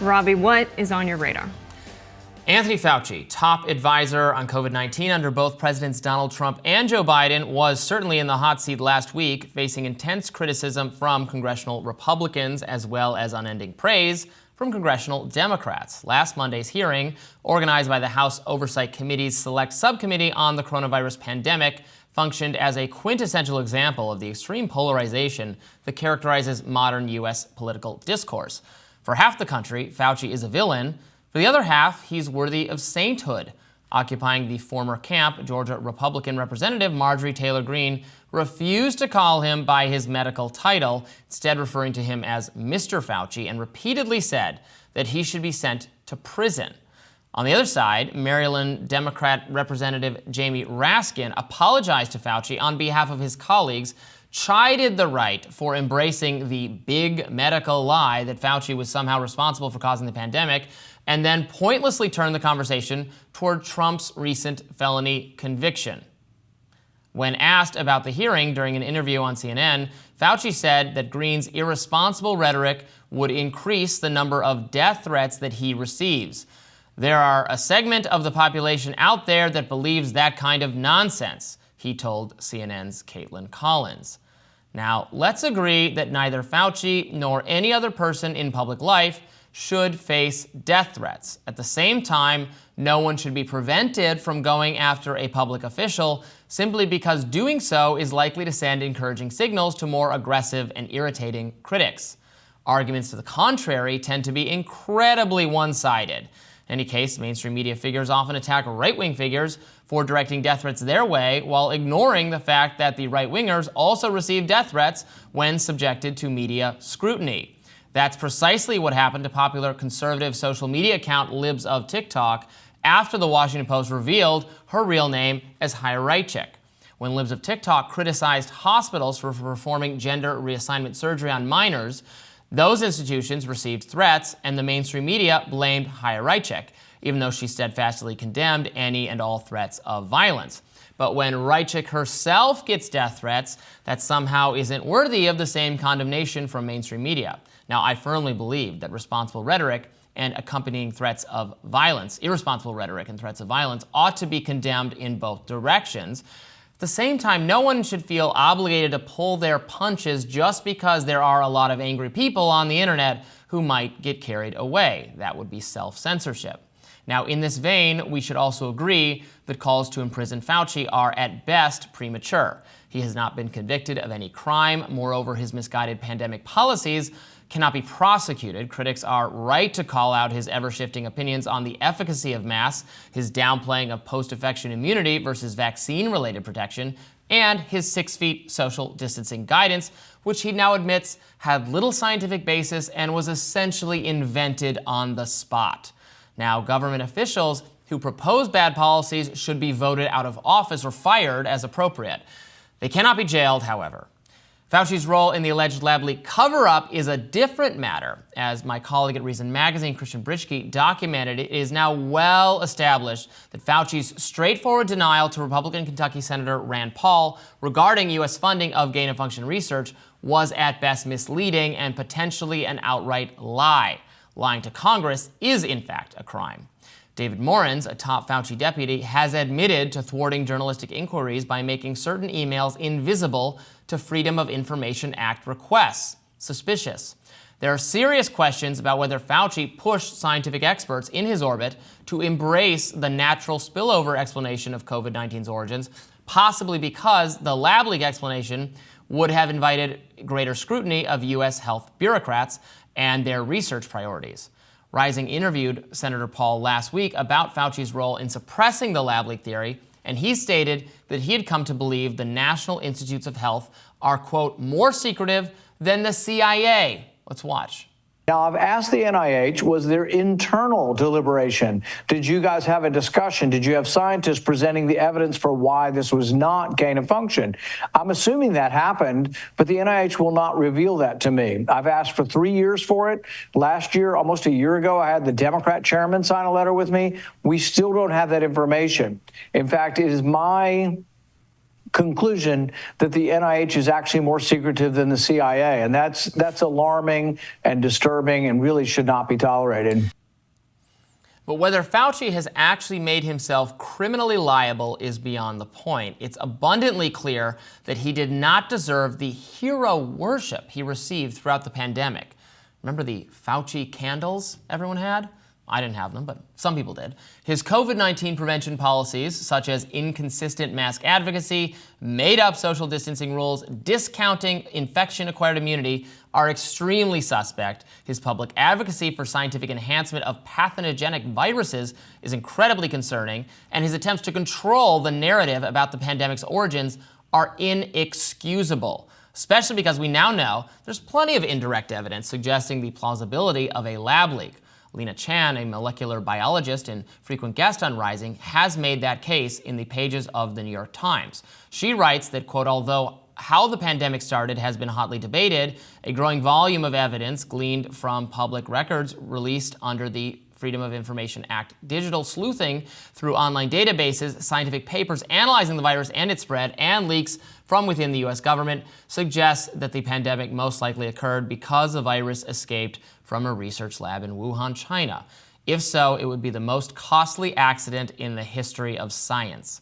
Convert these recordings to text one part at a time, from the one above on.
Robby, what is on your radar? Anthony Fauci, top advisor on COVID-19 under both Presidents Donald Trump and Joe Biden, was certainly in the hot seat last week, facing intense criticism from congressional Republicans as well as unending praise from congressional Democrats. Last Monday's hearing, organized by the House Oversight Committee's Select Subcommittee on the Coronavirus Pandemic, functioned as a quintessential example of the extreme polarization that characterizes modern U.S. political discourse. For half the country, Fauci is a villain. For the other half, he's worthy of sainthood. Occupying the former camp, Georgia Republican Representative Marjorie Taylor Greene refused to call him by his medical title, instead referring to him as Mr. Fauci, and repeatedly said that he should be sent to prison. On the other side, Maryland Democrat Representative Jamie Raskin apologized to Fauci on behalf of his colleagues, chided the right for embracing the big medical lie that Fauci was somehow responsible for causing the pandemic, and then pointlessly turned the conversation toward Trump's recent felony conviction. When asked about the hearing during an interview on CNN, Fauci said that Greene's irresponsible rhetoric would increase the number of death threats that he receives. There are a segment of the population out there that believes that kind of nonsense, he told CNN's Caitlin Collins. Now, let's agree that neither Fauci nor any other person in public life should face death threats. At the same time, no one should be prevented from going after a public official simply because doing so is likely to send encouraging signals to more aggressive and irritating critics. Arguments to the contrary tend to be incredibly one-sided. In any case, mainstream media figures often attack right-wing figures for directing death threats their way while ignoring the fact that the right-wingers also receive death threats when subjected to media scrutiny. That's precisely what happened to popular conservative social media account Libs of TikTok after the Washington Post revealed her real name as Hyrachik. When Libs of TikTok criticized hospitals for performing gender reassignment surgery on minors, those institutions received threats, and the mainstream media blamed Hyrachik, even though she steadfastly condemned any and all threats of violence. But when Rychik herself gets death threats, that somehow isn't worthy of the same condemnation from mainstream media. Now, I firmly believe that responsible rhetoric and accompanying threats of violence, irresponsible rhetoric and threats of violence, ought to be condemned in both directions. At the same time, no one should feel obligated to pull their punches just because there are a lot of angry people on the internet who might get carried away. That would be self-censorship. Now, in this vein, we should also agree that calls to imprison Fauci are at best premature. He has not been convicted of any crime. Moreover, his misguided pandemic policies cannot be prosecuted. Critics are right to call out his ever-shifting opinions on the efficacy of masks, his downplaying of post-infection immunity versus vaccine-related protection, and his 6 feet social distancing guidance, which he now admits had little scientific basis and was essentially invented on the spot. Now, government officials who propose bad policies should be voted out of office or fired as appropriate. They cannot be jailed, however. Fauci's role in the alleged lab leak cover-up is a different matter. As my colleague at Reason Magazine, Christian Britschke, documented, it is now well established that Fauci's straightforward denial to Republican Kentucky Senator Rand Paul regarding U.S. funding of gain-of-function research was at best misleading and potentially an outright lie. Lying to Congress is, in fact, a crime. David Morans, a top Fauci deputy, has admitted to thwarting journalistic inquiries by making certain emails invisible to Freedom of Information Act requests. Suspicious. There are serious questions about whether Fauci pushed scientific experts in his orbit to embrace the natural spillover explanation of COVID-19's origins, possibly because the lab leak explanation would have invited greater scrutiny of U.S. health bureaucrats and their research priorities. Rising interviewed Senator Paul last week about Fauci's role in suppressing the lab leak theory, and he stated that he had come to believe the National Institutes of Health are, quote, more secretive than the CIA. Let's watch. Now, I've asked the NIH, was there internal deliberation? Did you guys have a discussion? Did you have scientists presenting the evidence for why this was not gain of function? I'm assuming that happened, but the NIH will not reveal that to me. I've asked for 3 years for it. Last year, almost a year ago, I had the Democrat chairman sign a letter with me. We still don't have that information. In fact, it is my conclusion that the NIH is actually more secretive than the CIA. And that's alarming and disturbing and really should not be tolerated. But whether Fauci has actually made himself criminally liable is beyond the point. It's abundantly clear that he did not deserve the hero worship he received throughout the pandemic. Remember the Fauci candles everyone had? I didn't have them, but some people did. His COVID-19 prevention policies, such as inconsistent mask advocacy, made-up social distancing rules, discounting infection-acquired immunity, are extremely suspect. His public advocacy for scientific enhancement of pathogenic viruses is incredibly concerning, and his attempts to control the narrative about the pandemic's origins are inexcusable, especially because we now know there's plenty of indirect evidence suggesting the plausibility of a lab leak. Lena Chan, a molecular biologist and frequent guest on Rising, has made that case in the pages of the New York Times. She writes that, quote, although how the pandemic started has been hotly debated, a growing volume of evidence gleaned from public records released under the Freedom of Information Act, digital sleuthing through online databases, scientific papers analyzing the virus and its spread, and leaks from within the U.S. government suggests that the pandemic most likely occurred because the virus escaped from a research lab in Wuhan, China. If so, it would be the most costly accident in the history of science.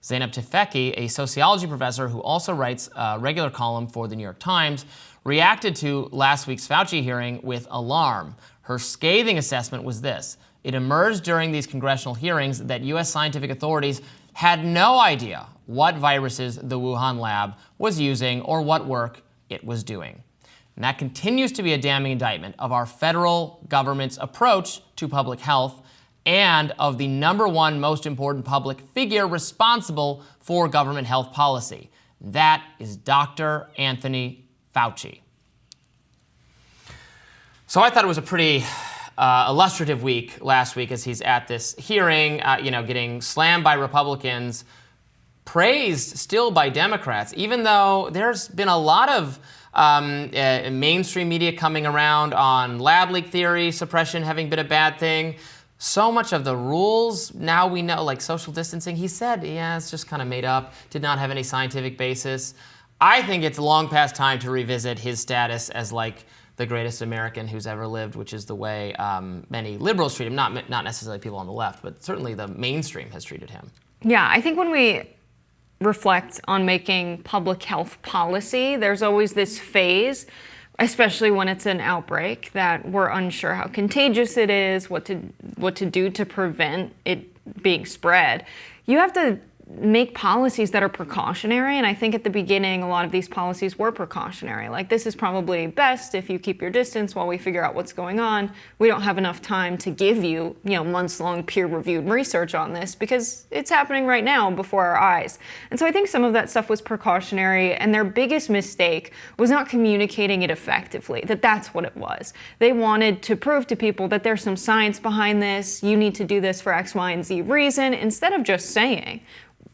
Zeynep Tufekci, a sociology professor who also writes a regular column for the New York Times, reacted to last week's Fauci hearing with alarm. Her scathing assessment was this: it emerged during these congressional hearings that U.S. scientific authorities had no idea what viruses the Wuhan lab was using or what work it was doing. And that continues to be a damning indictment of our federal government's approach to public health and of the number one most important public figure responsible for government health policy. That is Dr. Anthony Fauci. So I thought it was a pretty illustrative week last week as he's at this hearing, getting slammed by Republicans, praised still by Democrats, even though there's been a lot of mainstream media coming around on lab leak theory, suppression having been a bad thing. So much of the rules now we know, like social distancing, he said, yeah, it's just kind of made up, did not have any scientific basis. I think it's long past time to revisit his status as like the greatest American who's ever lived, which is the way many liberals treat him, not necessarily people on the left, but certainly the mainstream has treated him. Yeah, I think when we reflect on making public health policy, there's always this phase, especially when it's an outbreak, that we're unsure how contagious it is, what to do to prevent it being spread. You have to make policies that are precautionary, and I think at the beginning a lot of these policies were precautionary. Like, this is probably best if you keep your distance while we figure out what's going on. We don't have enough time to give you, months-long peer-reviewed research on this because it's happening right now before our eyes. And so I think some of that stuff was precautionary, and their biggest mistake was not communicating it effectively, that's what it was. They wanted to prove to people that there's some science behind this, you need to do this for X, Y, and Z reason, instead of just saying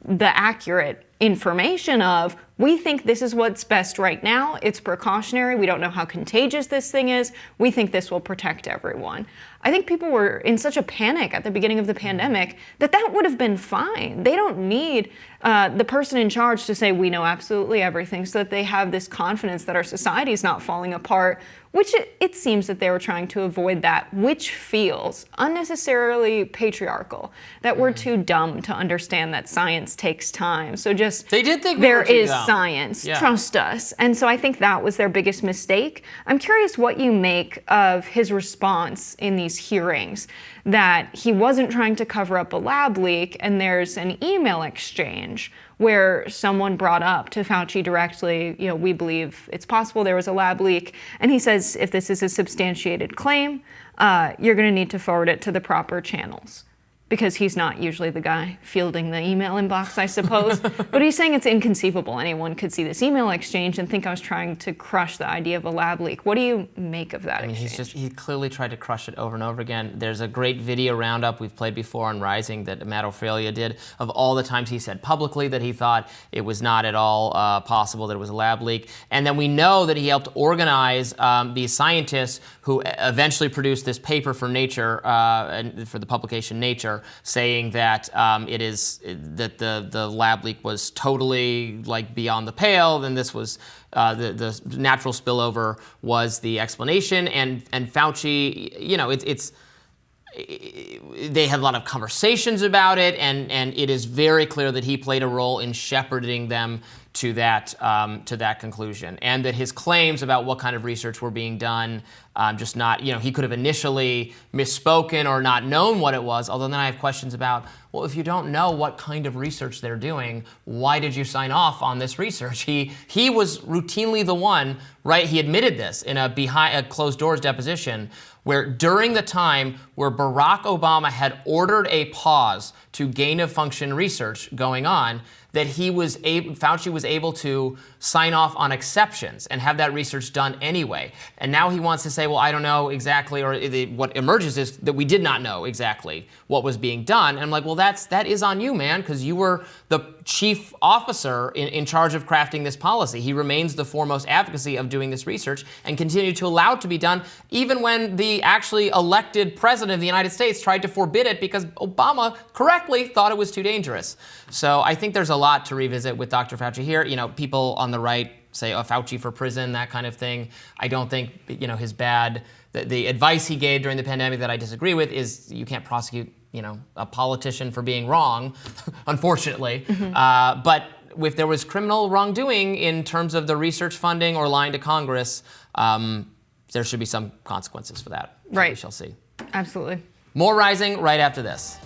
the accurate information of, we think this is what's best right now. It's precautionary. We don't know how contagious this thing is. We think this will protect everyone. I think people were in such a panic at the beginning of the pandemic that would have been fine. They don't need the person in charge to say, we know absolutely everything, so that they have this confidence that our society is not falling apart, which it seems that they were trying to avoid that, which feels unnecessarily patriarchal, that we're too dumb to understand that science takes time. So just, they did think there is science, yeah. Trust us. And so I think that was their biggest mistake. I'm curious what you make of his response in these hearings, that he wasn't trying to cover up a lab leak, and there's an email exchange where someone brought up to Fauci directly, we believe it's possible there was a lab leak. And he says, if this is a substantiated claim, you're going to need to forward it to the proper channels. Because he's not usually the guy fielding the email inbox, I suppose. But he's saying it's inconceivable anyone could see this email exchange and think I was trying to crush the idea of a lab leak. What do you make of that exchange? He clearly tried to crush it over and over again. There's a great video roundup we've played before on Rising that Matt Ophelia did of all the times he said publicly that he thought it was not at all possible that it was a lab leak. And then we know that he helped organize these scientists who eventually produced this paper for Nature, for the publication Nature, letter saying that the lab leak was totally like beyond the pale. Then this was the natural spillover was the explanation. And Fauci, you know, they had a lot of conversations about it, and it is very clear that he played a role in shepherding them to that conclusion, and that his claims about what kind of research were being done, just not, you know, he could have initially misspoken or not known what it was. Although then I have questions about, well, if you don't know what kind of research they're doing, why did you sign off on this research? He was routinely the one, right? He admitted this in a behind a closed doors deposition, where during the time where Barack Obama had ordered a pause to gain-of-function research going on, that Fauci was able to sign off on exceptions and have that research done anyway. And now he wants to say, well, I don't know exactly, or what emerges is that we did not know exactly what was being done. And I'm like, well, that is on you, man, because you were the chief officer in charge of crafting this policy. He remains the foremost advocacy of doing this research and continue to allow it to be done, even when the actually elected president of the United States tried to forbid it because Obama correctly thought it was too dangerous. So I think there's a lot to revisit with Dr. Fauci here. You know, people on the right say, oh, Fauci for prison, that kind of thing. I don't think, you know, the advice he gave during the pandemic that I disagree with is you can't prosecute, you know, a politician for being wrong, unfortunately. Mm-hmm. But if there was criminal wrongdoing in terms of the research funding or lying to Congress, there should be some consequences for that. Right. We shall see. Absolutely. More Rising right after this.